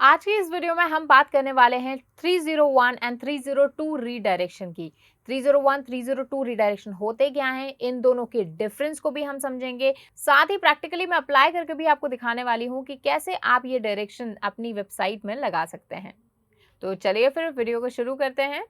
आज की इस वीडियो में हम बात करने वाले हैं 301 एंड 302 रीडायरेक्शन की। 301, 302 रीडायरेक्शन होते क्या हैं, इन दोनों के डिफरेंस को भी हम समझेंगे। साथ ही प्रैक्टिकली मैं अप्लाई करके भी आपको दिखाने वाली हूँ कि कैसे आप ये डायरेक्शन अपनी वेबसाइट में लगा सकते हैं। तो चलिए फिर वीडियो को शुरू करते हैं।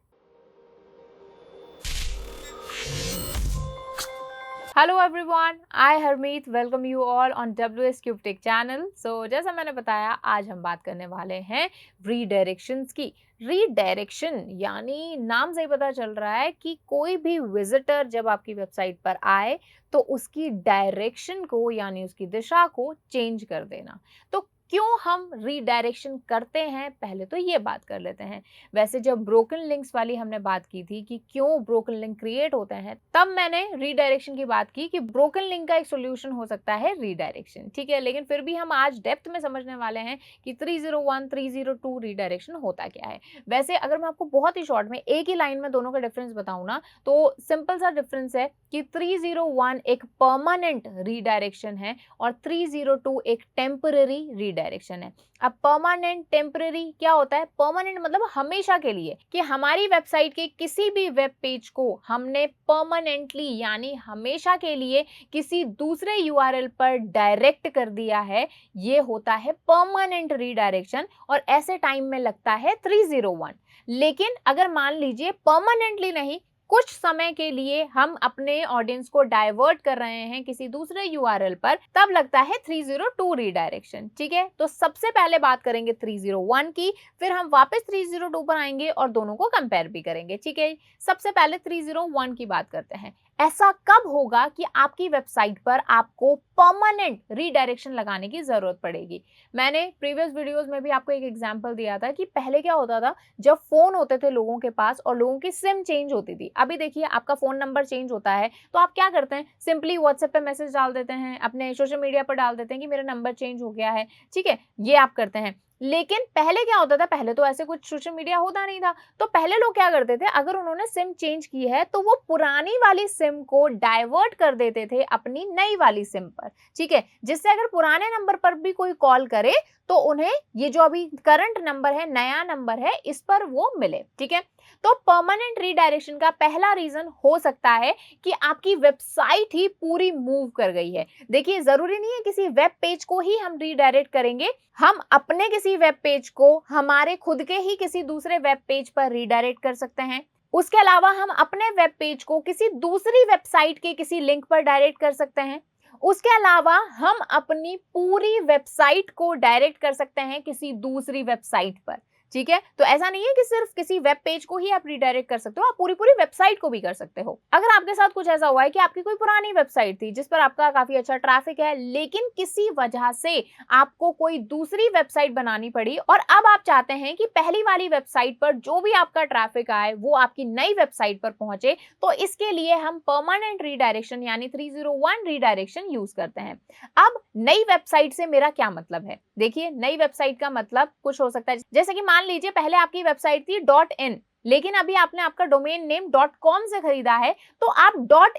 Hello everyone, I Harmeet welcome you all on WS cube tech channel. So जैसा मैंने बताया, आज हम बात करने वाले हैं रीडायरेक्शंस की। रीडायरेक्शन यानी नाम से ही पता चल रहा है कि कोई भी विजिटर जब आपकी वेबसाइट पर आए तो उसकी डायरेक्शन को यानी उसकी दिशा को चेंज कर देना। तो क्यों हम रीडायरेक्शन करते हैं, पहले तो ये बात कर लेते हैं। वैसे जब ब्रोकन लिंक्स वाली हमने बात की थी कि क्यों ब्रोकन लिंक क्रिएट होते हैं, तब मैंने रीडायरेक्शन की बात की कि ब्रोकन लिंक का एक सॉल्यूशन हो सकता है रीडायरेक्शन, ठीक है। लेकिन फिर भी हम आज डेप्थ में समझने वाले हैं कि 301, 302 रीडायरेक्शन होता क्या है। वैसे अगर मैं आपको बहुत ही शॉर्ट में एक ही लाइन में दोनों का डिफरेंस बताऊं ना, तो सिंपल सा डिफरेंस है कि 301 एक परमानेंट रीडायरेक्शन है और 302 एक टेम्पररी रीडायरेक्शन है। अब परमानेंट टेम्पररी क्या होता है? परमानेंट मतलब हमेशा के लिए, कि हमारी वेबसाइट के किसी भी वेब पेज को हमने परमानेंटली यानी हमेशा के लिए किसी दूसरे यूआरएल पर डायरेक्ट कर दिया है, ये होता है परमानेंट रीडायरेक्शन और ऐसे टाइम में लगता है 301। लेकिन अगर मान लीजिए परमानेंटली नहीं, कुछ समय के लिए हम अपने ऑडियंस को डाइवर्ट कर रहे हैं किसी दूसरे यूआरएल पर, तब लगता है 302 रीडायरेक्शन, ठीक है। तो सबसे पहले बात करेंगे 301 की, फिर हम वापस 302 पर आएंगे और दोनों को कंपेयर भी करेंगे, ठीक है। सबसे पहले 301 की बात करते हैं। ऐसा कब होगा कि आपकी वेबसाइट पर आपको परमानेंट रीडायरेक्शन लगाने की जरूरत पड़ेगी? मैंने प्रीवियस वीडियोस में भी आपको एक एग्जांपल दिया था कि पहले क्या होता था, जब फोन होते थे लोगों के पास और लोगों की सिम चेंज होती थी। अभी देखिए, आपका फोन नंबर चेंज होता है तो आप क्या करते हैं, सिंपली व्हाट्सएप पे मैसेज डाल देते हैं, अपने सोशल मीडिया पर डाल देते हैं कि मेरा नंबर चेंज हो गया है, ठीक है, ये आप करते हैं। लेकिन पहले क्या होता था, पहले तो ऐसे कुछ सोशल मीडिया होता नहीं था, तो पहले लोग क्या करते थे, अगर उन्होंने सिम चेंज की है तो वो पुरानी वाली सिम को डाइवर्ट कर देते थे अपनी नई वाली सिम पर, ठीक है, जिससे अगर पुराने नंबर पर भी कोई कॉल करे तो उन्हें ये जो अभी करंट नंबर है, नया नंबर है, इस पर वो मिले, ठीक है। तो परमानेंट रीडायरेक्शन का पहला रीजन हो सकता है कि आपकी वेबसाइट ही पूरी मूव कर गई है। देखिए, जरूरी नहीं है किसी वेब पेज को ही हम रीडायरेक्ट करेंगे, हम अपने किसी वेब पेज को हमारे खुद के ही किसी दूसरे वेब पेज पर रीडायरेक्ट कर सकते हैं। उसके अलावा हम अपने वेब पेज को किसी दूसरी वेबसाइट के किसी लिंक पर डायरेक्ट कर सकते हैं। उसके अलावा हम अपनी पूरी वेबसाइट को डायरेक्ट कर सकते हैं किसी दूसरी वेबसाइट पर, ठीक है। तो ऐसा नहीं है कि सिर्फ किसी वेब पेज को ही आप रिडायरेक्ट कर सकते हो, आप पूरी पूरी वेबसाइट को भी कर सकते हो। अगर आपके साथ कुछ ऐसा हुआ है कि आपकी कोई पुरानी वेबसाइट थी जिस पर आपका काफी अच्छा ट्रैफिक है, लेकिन किसी वजह से आपको कोई दूसरी वेबसाइट बनानी पड़ी और अब आप चाहते हैं कि पहली वाली वेबसाइट पर जो भी आपका ट्रैफिक आए वो आपकी नई वेबसाइट पर पहुंचे, तो इसके लिए हम परमानेंट रीडायरेक्शन यानी 301 रीडायरेक्शन यूज करते हैं। अब नई वेबसाइट से मेरा क्या मतलब है? देखिए, नई वेबसाइट का मतलब कुछ हो सकता है, जैसे कि मान लीजिए पहले आपकी वेबसाइट थी .in, लेकिन अभी आपने आपका डोमेन नेम .com से खरीदा है, तो आप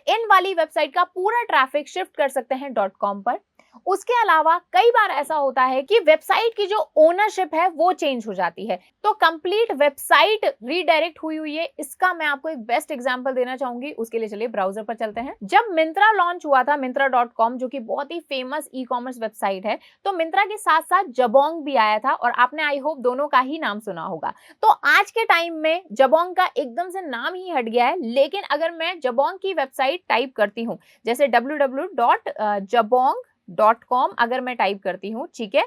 .in वाली वेबसाइट का पूरा ट्रैफिक शिफ्ट कर सकते हैं .com पर। उसके अलावा कई बार ऐसा होता है कि वेबसाइट की जो ओनरशिप है वो चेंज हो जाती है, तो कंप्लीट वेबसाइट रीडायरेक्ट हुई है। इसका मैं आपको एक बेस्ट एग्जांपल देना चाहूंगी, उसके लिए चलिए ब्राउजर पर चलते हैं। जब मिंत्रा लॉन्च हुआ था, मिंत्रा.com जो कि बहुत ही फेमस ई कॉमर्स वेबसाइट है, तो मिंत्रा के साथ साथ जबोंग भी आया था और आपने आई होप दोनों का ही नाम सुना होगा। तो आज के टाइम में जबोंग का एकदम से नाम ही हट गया है, लेकिन अगर मैं जबोंग की वेबसाइट टाइप करती हूँ, जैसे www.jabong.com अगर मैं टाइप करती हूँ, ठीक है,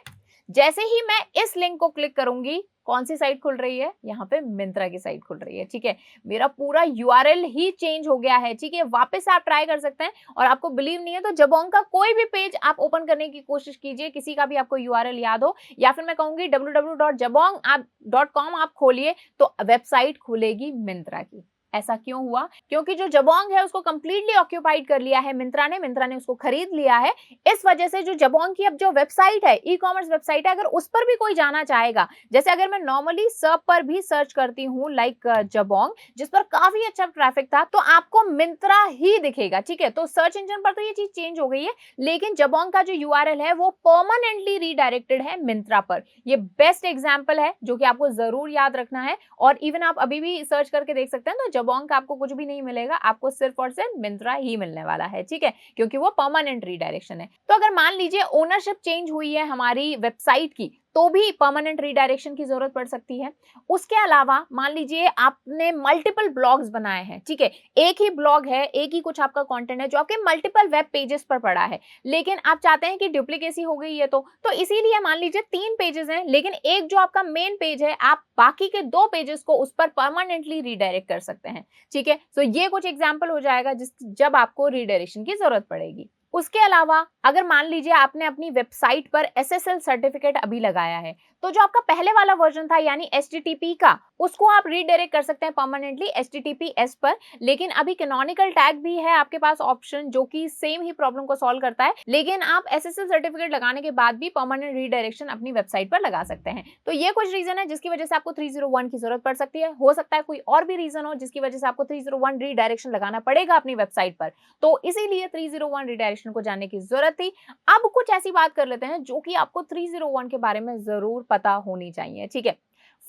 जैसे ही मैं इस लिंक को क्लिक करूंगी, कौन सी साइट खुल रही है? यहाँ पे मिंत्रा की साइट खुल रही है, ठीक है। मेरा पूरा यूआरएल ही चेंज हो गया है, ठीक है। वापस से आप ट्राई कर सकते हैं, और आपको बिलीव नहीं है तो जबोंग का कोई भी पेज आप ओपन करने की कोशिश कीजिए, किसी का भी आपको यूआरएल याद हो, या फिर मैं कहूंगी www.jabong.com आप खोलिए तो वेबसाइट खुलेगी मिंत्रा की। ऐसा क्यों हुआ? क्योंकि जो जबोंग है उसको कंप्लीटली ऑक्यूपाइड कर लिया है मिंत्रा ने उसको खरीद लिया है। इस वजह से जो जबोंग की अब जो वेबसाइट है, ई कॉमर्स वेबसाइट है, अगर उस पर भी कोई जाना चाहेगा, जैसे अगर मैं नॉर्मली सर्च पर भी सर्च करती हूँ लाइक जबोंग, जिस पर काफी अच्छा ट्रैफिक था, तो आपको मिंत्रा ही दिखेगा, ठीक है। तो सर्च इंजन पर तो ये चीज चेंज हो गई है, लेकिन जबोंग का जो यूआरएल है वो परमानेंटली रीडायरेक्टेड है मिंत्रा पर। ये बेस्ट एग्जांपल है जो कि आपको जरूर याद रखना है। और इवन आप अभी भी सर्च करके देख सकते हैं, तो जबोंग का आपको कुछ भी नहीं मिलेगा, आपको सिर्फ और सिर्फ मिंत्रा ही मिलने वाला है, ठीक है, क्योंकि वो परमानेंट रीडायरेक्शन है। तो अगर मान लीजिए ओनरशिप चेंज हुई है हमारी वेबसाइट की, तो भी परमानेंट रीडायरेक्शन की जरूरत पड़ सकती है। उसके अलावा मान लीजिए आपने मल्टीपल ब्लॉग्स बनाए हैं, ठीक है, एक ही ब्लॉग है, एक ही कुछ आपका कंटेंट है जो आपके मल्टीपल वेब पेजेस पर पड़ा है, लेकिन आप चाहते हैं कि डुप्लीकेसी हो गई है, तो इसीलिए मान लीजिए 3 पेजेस हैं, लेकिन एक जो आपका मेन पेज है, आप बाकी के 2 पेजेस को उस पर परमानेंटली रीडायरेक्ट कर सकते हैं, ठीक है। तो ये कुछ एग्जाम्पल हो जाएगा जब आपको रीडायरेक्शन की जरूरत पड़ेगी। उसके अलावा अगर मान लीजिए आपने अपनी वेबसाइट पर एसएसएल सर्टिफिकेट अभी लगाया है, तो जो आपका पहले वाला वर्जन था यानी एचटीटीपी का, उसको आप रीडायरेक्ट कर सकते हैं परमानेंटली एचटीटीपीएस पर। लेकिन अभी कैनोनिकल टैग भी है आपके पास ऑप्शन, जो कि सेम ही प्रॉब्लम को सॉल्व करता है, लेकिन आप एसएसएल सर्टिफिकेट लगाने के बाद भी परमानेंट रीडायरेक्शन अपनी वेबसाइट पर लगा सकते हैं। तो ये कुछ रीजन है जिसकी वजह से आपको 301 की जरूरत पड़ सकती है। हो सकता है कोई और भी रीजन हो जिसकी वजह से आपको 301 रीडायरेक्शन लगाना पड़ेगा अपनी वेबसाइट पर, तो इसीलिए 301 रीडायरेक्शन को जानने की जरूरत थी। अब कुछ ऐसी बात कर लेते हैं जो कि आपको 301 के बारे में जरूर पता होनी चाहिए, ठीक है।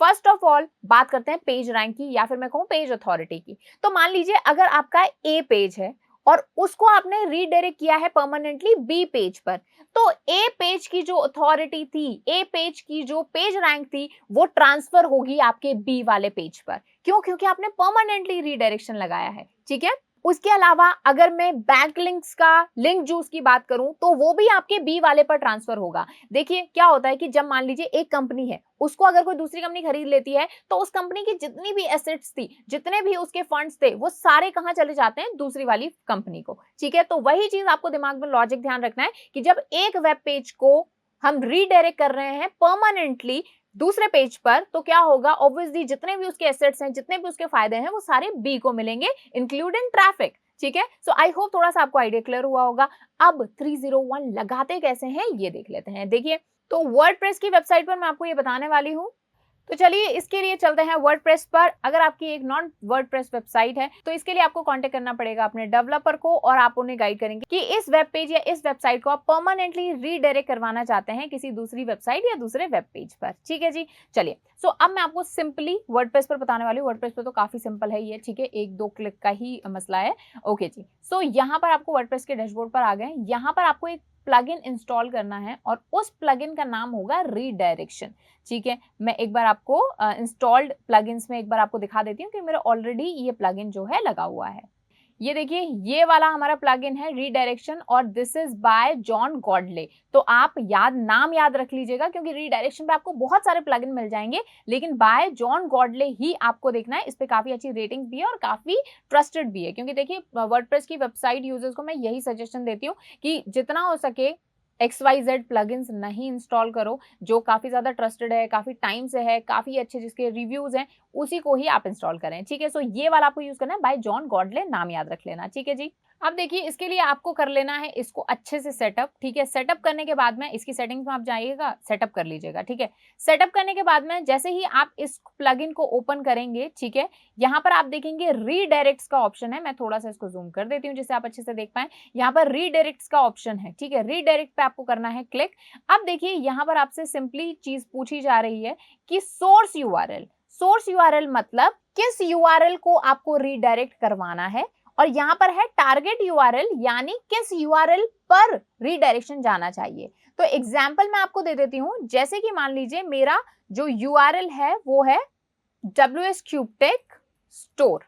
फर्स्ट ऑफ ऑल बात करते हैं पेज रैंक की, या फिर मैं कहूं पेज अथॉरिटी की। तो मान लीजिए अगर आपका ए पेज है और उसको आपने रीडायरेक्ट किया है परमानेंटली बी पेज पर, तो ए पेज की जो अथॉरिटी थी, ए पेज की जो पेज रैंक थी, वो ट्रांसफर होगी आपके बी वाले पेज पर। क्यों? क्योंकि आपने परमानेंटली रीडायरेक्शन लगाया है, ठीक है। उसके अलावा अगर मैं बैकलिंक्स का लिंक जूस की बात करूं, तो वो भी आपके बी वाले पर ट्रांसफर होगा। देखिए क्या होता है कि जब मान लीजिए एक कंपनी है, उसको अगर कोई दूसरी कंपनी खरीद लेती है, तो उस कंपनी की जितनी भी एसेट्स थी, जितने भी उसके फंड्स थे, वो सारे कहां चले जाते हैं? दूसरी वाली कंपनी को, ठीक है। तो वही चीज आपको दिमाग में लॉजिक ध्यान रखना है कि जब एक वेब पेज को हम रीडायरेक्ट कर रहे हैं परमानेंटली दूसरे पेज पर, तो क्या होगा? ऑब्वियसली जितने भी उसके एसेट्स हैं, जितने भी उसके फायदे हैं, वो सारे बी को मिलेंगे, इंक्लूडिंग ट्रैफिक, ठीक है। सो आई होप थोड़ा सा आपको आइडिया क्लियर हुआ होगा। अब 301 लगाते कैसे हैं ये देख लेते हैं। देखिए, तो वर्डप्रेस की वेबसाइट पर मैं आपको ये बताने वाली हूँ। तो चलिए इसके लिए चलते हैं वर्डप्रेस पर। अगर आपकी एक नॉन वर्डप्रेस वेबसाइट है, तो इसके लिए आपको कांटेक्ट करना पड़ेगा अपने डेवलपर को, और आप उन्हें गाइड करेंगे कि इस वेब पेज या इस वेबसाइट को आप परमानेंटली रीडायरेक्ट करवाना चाहते हैं किसी दूसरी वेबसाइट या दूसरे वेब पेज पर, ठीक है जी। चलिए, सो अब मैं आपको सिंपली वर्डप्रेस पर बताने वाली हूँ। वर्डप्रेस पर तो काफी सिंपल है ये, ठीक है, 1-2 क्लिक का ही मसला है। ओके जी, सो यहाँ पर आपको वर्डप्रेस के डैशबोर्ड पर आ गए। यहाँ पर आपको एक प्लगइन इंस्टॉल करना है और उस प्लगइन का नाम होगा रीडायरेक्शन, ठीक है। मैं एक बार आपको इंस्टॉल्ड प्लगइन्स में एक बार आपको दिखा देती हूँ कि मेरा ऑलरेडी ये प्लगइन जो है लगा हुआ है। ये देखिए, ये वाला हमारा प्लगइन है रीडायरेक्शन, और दिस इज बाय जॉन गॉडले। तो आप नाम याद रख लीजिएगा, क्योंकि रीडायरेक्शन पे आपको बहुत सारे प्लगइन मिल जाएंगे, लेकिन बाय जॉन गॉडले ही आपको देखना है। इस पे काफी अच्छी रेटिंग्स भी है और काफी ट्रस्टेड भी है, क्योंकि देखिए वर्डप्रेस की वेबसाइट यूजर्स को मैं यही सजेशन देती हूँ कि जितना हो सके XYZ प्लगइन्स नहीं इंस्टॉल करो, जो काफी ज्यादा ट्रस्टेड है, काफी टाइम से है, काफी अच्छे जिसके रिव्यूज हैं, उसी को ही आप इंस्टॉल करें, ठीक है। सो ये वाला आपको यूज करना है, बाय जॉन गॉडले, नाम याद रख लेना, ठीक है जी। अब देखिए, इसके लिए आपको कर लेना है इसको अच्छे से सेटअप, ठीक है। सेटअप करने के बाद में इसकी सेटिंग्स में आप जाइएगा, सेटअप कर लीजिएगा, ठीक है। सेटअप करने के बाद में जैसे ही आप इस प्लगइन को ओपन करेंगे, ठीक है, यहाँ पर आप देखेंगे रीडायरेक्ट्स का ऑप्शन है। मैं थोड़ा सा इसको जूम कर देती हूँ जिससे आप अच्छे से देख पाए। यहाँ पर रीडायरेक्ट्स का ऑप्शन है, ठीक है, रीडायरेक्ट पे आपको करना है क्लिक। अब देखिए, यहाँ पर आपसे सिंपली चीज पूछी जा रही है कि सोर्स यूआरएल मतलब किस यूआरएल को आपको रीडायरेक्ट करवाना है, और यहाँ पर है टारगेट यूआरएल, यानी किस यूआरएल पर रीडायरेक्शन जाना चाहिए। तो एग्जांपल मैं आपको दे देती हूँ, जैसे कि मान लीजिए मेरा जो यूआरएल है वो है WS Cube Tech Store,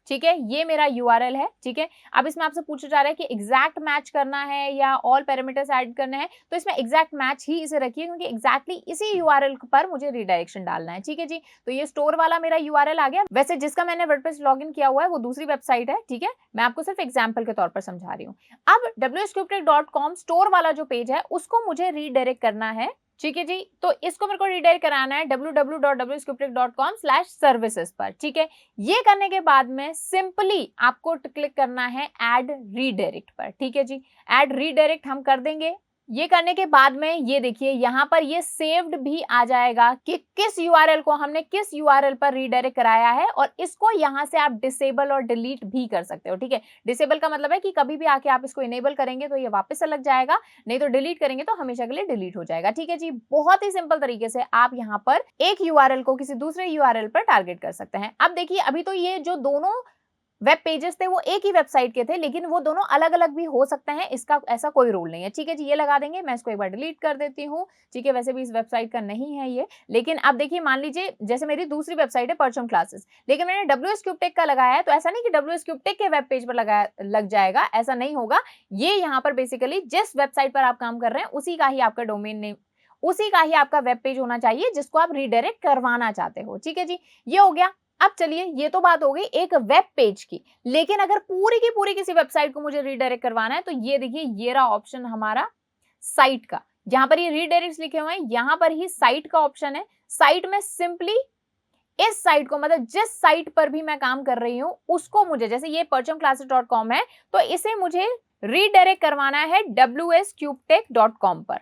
ठीक है, ये मेरा यूआरएल है, ठीक है। अब इसमें आपसे पूछा जा रहा है कि एग्जैक्ट मैच करना है या ऑल पैरामीटर्स ऐड करने हैं, तो इसमें एग्जैक्ट मैच ही इसे रखिए, क्योंकि एग्जैक्टली इसी यूआरएल पर मुझे रीडायरेक्शन डालना है, ठीक है जी। तो ये स्टोर वाला मेरा यूआरएल आ गया। वैसे जिसका मैंने वर्डप्रेस लॉगिन किया हुआ है वो दूसरी वेबसाइट है, ठीक है, मैं आपको सिर्फ एग्जाम्पल के तौर पर समझा रही हूँ। अब wscubetech.com स्टोर वाला जो पेज है उसको मुझे रीडायरेक्ट करना है ठीक है जी, तो इसको मेरे को रीडायरेक्ट कराना है www.wscriptic.com/services पर। ठीक है, ये करने के बाद में सिंपली आपको क्लिक करना है ऐड रीडायरेक्ट पर। ठीक है जी, ऐड रीडायरेक्ट हम कर देंगे। ये करने के बाद में ये देखिए यहाँ पर ये सेव्ड भी आ जाएगा कि किस यूआरएल को हमने किस यूआरएल पर रीडायरेक्ट कराया है, और इसको यहाँ से आप डिसेबल और डिलीट भी कर सकते हो। ठीक है, डिसेबल का मतलब है कि कभी भी आके आप इसको इनेबल करेंगे तो ये वापस से लग जाएगा, नहीं तो डिलीट करेंगे तो हमेशा के लिए डिलीट हो जाएगा। ठीक है जी, बहुत ही सिंपल तरीके से आप यहाँ पर एक यूआरएल को किसी दूसरे यूआरएल पर टारगेट कर सकते हैं। अब देखिए, अभी तो ये जो दोनों वेब पेजेस थे वो एक ही वेबसाइट के थे, लेकिन वो दोनों अलग अलग भी हो सकते हैं, इसका ऐसा कोई रूल नहीं है। ठीक है जी, ये लगा देंगे। मैं इसको एक बार डिलीट कर देती हूँ। ठीक है, वैसे भी इस वेबसाइट का नहीं है ये, लेकिन अब देखिए, मान लीजिए जैसे मेरी दूसरी वेबसाइट है परचम क्लासेस, लेकिन मैंने WSCubeTech का लगाया है, तो ऐसा नहीं कि WSCubeTech के वेब पेज पर लग जाएगा, ऐसा नहीं होगा। ये यहाँ पर बेसिकली जिस वेबसाइट पर आप काम कर रहे हैं उसी का ही आपका डोमेन नेम, उसी का ही आपका वेब पेज होना चाहिए जिसको आप रीडायरेक्ट करवाना चाहते हो। ठीक है जी, ये हो गया। अब चलिए, ये तो बात हो गई एक वेब पेज की, लेकिन अगर पूरी की पूरी किसी वेबसाइट को मुझे रीडायरेक्ट करवाना है, तो ये देखिए, ये रहा ऑप्शन हमारा साइट का। यहाँ पर ये रीडायरेक्ट लिखे हुए हैं, यहाँ पर ही साइट का ऑप्शन है। साइट में सिंपली इस साइट को, मतलब जिस साइट पर भी मैं काम कर रही हूं उसको मुझे, जैसे ये perchumclasses.com है, तो इसे मुझे रीडायरेक्ट करवाना है wscubetech.com पर।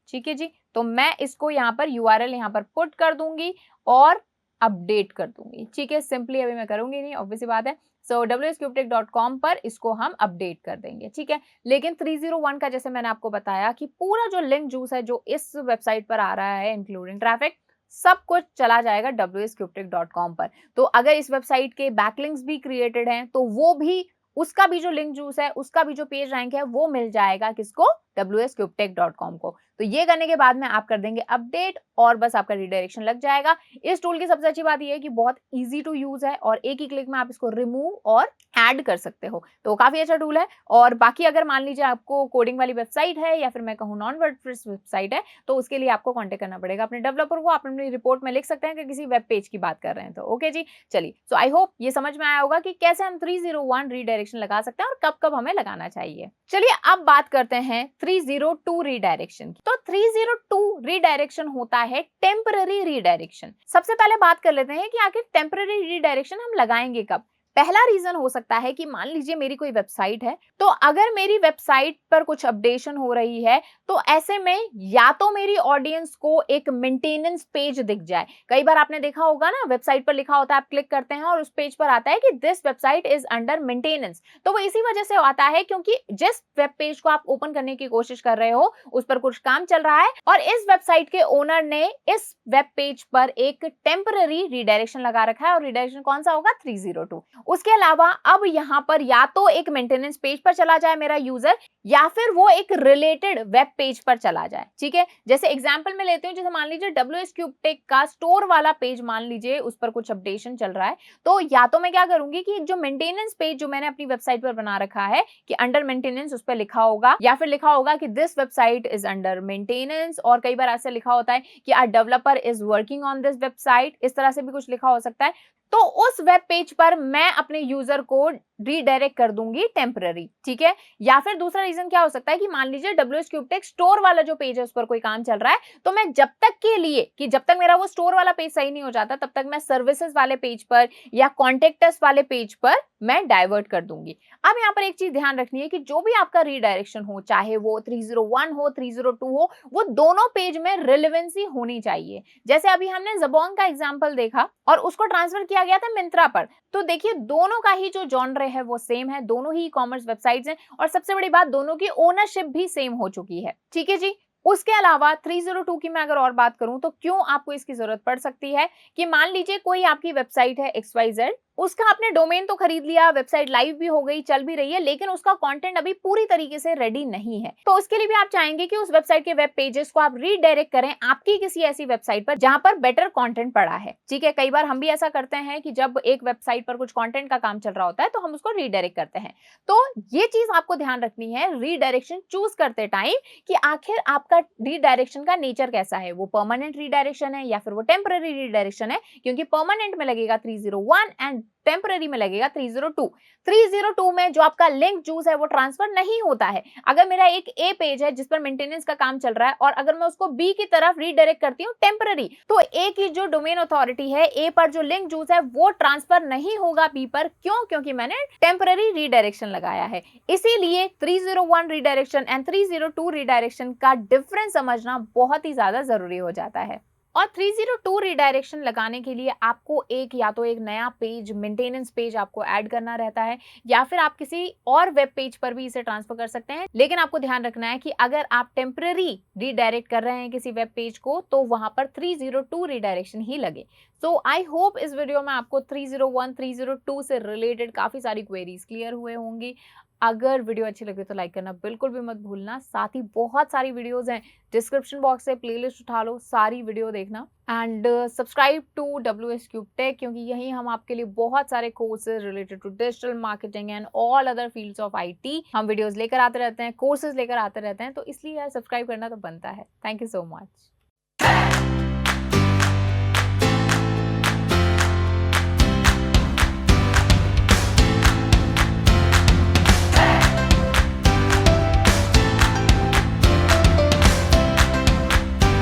ठीक है जी, तो मैं इसको यहाँ पर यूआरएल यहाँ पर पुट कर दूंगी और अपडेट कर दूंगी। ठीक है, सिंपली अभी मैं करूंगी नहीं, ऑब्वियस सी बात है। सो wscubetech.com पर इसको हम अपडेट कर देंगे। ठीक है, लेकिन 301 का जैसे मैंने आपको बताया कि पूरा जो लिंक जूस है जो इस वेबसाइट पर आ रहा है, इंक्लूडिंग ट्रैफिक, सब कुछ चला जाएगा wscubetech.com पर। तो अगर इस वेबसाइट के बैकलिंक्स भी क्रिएटेड हैं तो वो भी, उसका भी जो लिंक जूस है, उसका भी जो पेज रैंक है, वो मिल जाएगा किसको, wscubetech.com को। तो ये करने के बाद में आप कर देंगे अपडेट और बस आपका रीडायरेक्शन लग जाएगा। इस टूल की सबसे अच्छी बात ये है कि बहुत इजी टू यूज है और एक ही क्लिक में आप इसको रिमूव और ऐड कर सकते हो, तो काफी अच्छा टूल है। और बाकी अगर मान लीजिए आपको कोडिंग वाली वेबसाइट है या फिर मैं कहूँ नॉन वर्डप्रेस वेबसाइट है, तो उसके लिए आपको कॉन्टेक्ट करना पड़ेगा अपने डेवलपर को। आप अपनी रिपोर्ट में लिख सकते हैं कि किसी वेब पेज की बात कर रहे हैं तो। ओके जी, चलिए, सो आई होप ये समझ में आया होगा कि कैसे हम 301 रीडायरेक्शन लगा सकते हैं और कब कब हमें लगाना चाहिए। चलिए, अब बात करते हैं 302 रीडायरेक्शन की। तो 302 रीडायरेक्शन होता है टेम्पररी रीडायरेक्शन। सबसे पहले बात कर लेते हैं कि आखिर टेम्पररी रीडायरेक्शन हम लगाएंगे कब। पहला रीजन हो सकता है कि मान लीजिए मेरी कोई वेबसाइट है, तो अगर मेरी वेबसाइट पर कुछ अपडेशन हो रही है, तो ऐसे में या तो मेरी ऑडियंस को एक मेंटेनेंस पेज दिख जाए। कई बार आपने देखा होगा ना, वेबसाइट पर लिखा होता है, आप क्लिक करते हैं और उस पेज पर आता है कि this website is under maintenance. तो वो इसी वजह से आता है क्योंकि जिस वेब पेज को आप ओपन करने की कोशिश कर रहे हो उस पर कुछ काम चल रहा है और इस वेबसाइट के ओनर ने इस वेब पेज पर एक टेम्पररी रीडायरेक्शन लगा रखा है, और रीडायरेक्शन कौन सा होगा, 302। उसके अलावा अब यहाँ पर या तो एक मेंटेनेंस पेज पर चला जाए मेरा यूजर, या फिर वो एक रिलेटेड वेब पेज पर चला जाए। ठीक है, जैसे एग्जांपल में लेते हैं, जैसे मान लीजिए WSCubeTech का स्टोर वाला पेज, मान लीजिए उस पर कुछ अपडेशन चल रहा है, तो या तो मैं क्या करूंगी कि जो मेंटेनेंस पेज जो मैंने अपनी वेबसाइट पर बना रखा है कि अंडर मेंटेनेंस, उस पर लिखा होगा, या फिर लिखा होगा कि this website is under maintenance, और कई बार ऐसे लिखा होता है कि our developer is working on this website, इस तरह से भी कुछ लिखा हो सकता है। तो उस वेब पेज पर मैं अपने यूजर को रीडायरेक्ट कर दूंगी टेम्पररी। ठीक है, या फिर दूसरा रीजन क्या हो सकता है कि मान लीजिए WSCubeTech स्टोर वाला जो पेज है उस पर कोई काम चल रहा है, तो मैं जब तक के लिए कि जब तक मेरा वो स्टोर वाला पेज सही नहीं हो जाता, तब तक मैं सर्विसेज वाले पेज पर या कॉन्टेक्ट अस वाले पेज पर मैं डाइवर्ट कर दूंगी। अब यहाँ पर एक चीज ध्यान रखनी है कि जो भी आपका रीडायरेक्शन हो, चाहे वो 301 हो, 302 हो, वो दोनों पेज में रिलेवेंसी होनी चाहिए। जैसे अभी हमने ज़बोंग का एग्जांपल देखा और उसको ट्रांसफर किया गया था मिंत्रा पर, तो देखिए दोनों का ही जो जॉनर है वो सेम है, दोनों ही कॉमर्स वेबसाइट्स हैं, और सबसे बड़ी बात, दोनों की ओनरशिप भी सेम हो चुकी है। ठीक है जी, उसके अलावा 302 की मैं अगर और बात करूं तो क्यों आपको इसकी जरूरत पड़ सकती है कि मान लीजिए कोई आपकी वेबसाइट है XYZ, उसका आपने डोमेन तो खरीद लिया, वेबसाइट लाइव भी हो गई, चल भी रही है, लेकिन उसका कंटेंट अभी पूरी तरीके से रेडी नहीं है। तो उसके लिए भी आप चाहेंगे कि उस वेबसाइट के वेब पेजेस को आप रीडायरेक्ट करें आपकी किसी ऐसी वेबसाइट पर जहां पर बेटर कंटेंट पड़ा है। ठीक है, कई बार हम भी ऐसा करते हैं कि जब एक वेबसाइट पर कुछ कंटेंट का काम चल रहा होता है तो हम उसको रीडायरेक्ट करते हैं। तो ये चीज आपको ध्यान रखनी है रीडायरेक्शन चूज करते टाइम कि आखिर आपका रीडायरेक्शन का नेचर कैसा है, वो परमानेंट रीडायरेक्शन है या फिर वो टेम्पररी रीडायरेक्शन है, क्योंकि परमानेंट में लगेगा 301 एंड टेम्पररी में लगेगा 302। 302 में जो आपका लिंक जूस है वो ट्रांसफर नहीं होता है। अगर मेरा एक ए पेज है जिस पर मेंटेनेंस का काम चल रहा है और अगर मैं उसको बी की तरफ रीडायरेक्ट करती हूँ टेम्पररी, तो ए की जो डोमेन अथॉरिटी है, ए पर जो लिंक जूस है वो ट्रांसफर नहीं होगा बी पर। क्यों? क्योंकि मैंने टेम्पररी रीडायरेक्शन लगाया है। इसीलिए 301 रीडायरेक्शन एंड 302 रीडायरेक्शन का डिफरेंस समझना बहुत ही ज्यादा जरूरी हो जाता है। और 302 रीडायरेक्शन लगाने के लिए आपको या तो एक नया पेज, मेंटेनेंस पेज आपको ऐड करना रहता है, या फिर आप किसी और वेब पेज पर भी इसे ट्रांसफर कर सकते हैं। लेकिन आपको ध्यान रखना है कि अगर आप टेम्पररी रीडायरेक्ट कर रहे हैं किसी वेब पेज को तो वहां पर 302 रीडायरेक्शन ही लगे। सो आई होप इस वीडियो में आपको 301, 302 से रिलेटेड काफी सारी क्वेरीज क्लियर हुए होंगी। अगर वीडियो अच्छी लगे तो लाइक करना बिल्कुल भी मत भूलना। साथ ही बहुत सारी वीडियोस हैं, डिस्क्रिप्शन बॉक्स से प्लेलिस्ट उठा लो, सारी वीडियो देखना and subscribe to WS Cube Tech, क्योंकि यहीं हम आपके लिए बहुत सारे courses related to digital marketing and all other fields of IT हम वीडियोस लेकर आते रहते हैं, कोर्सेज लेकर आते रहते हैं, तो इसलिए यार सब्सक्राइब करना तो बनता है। Thank you so much.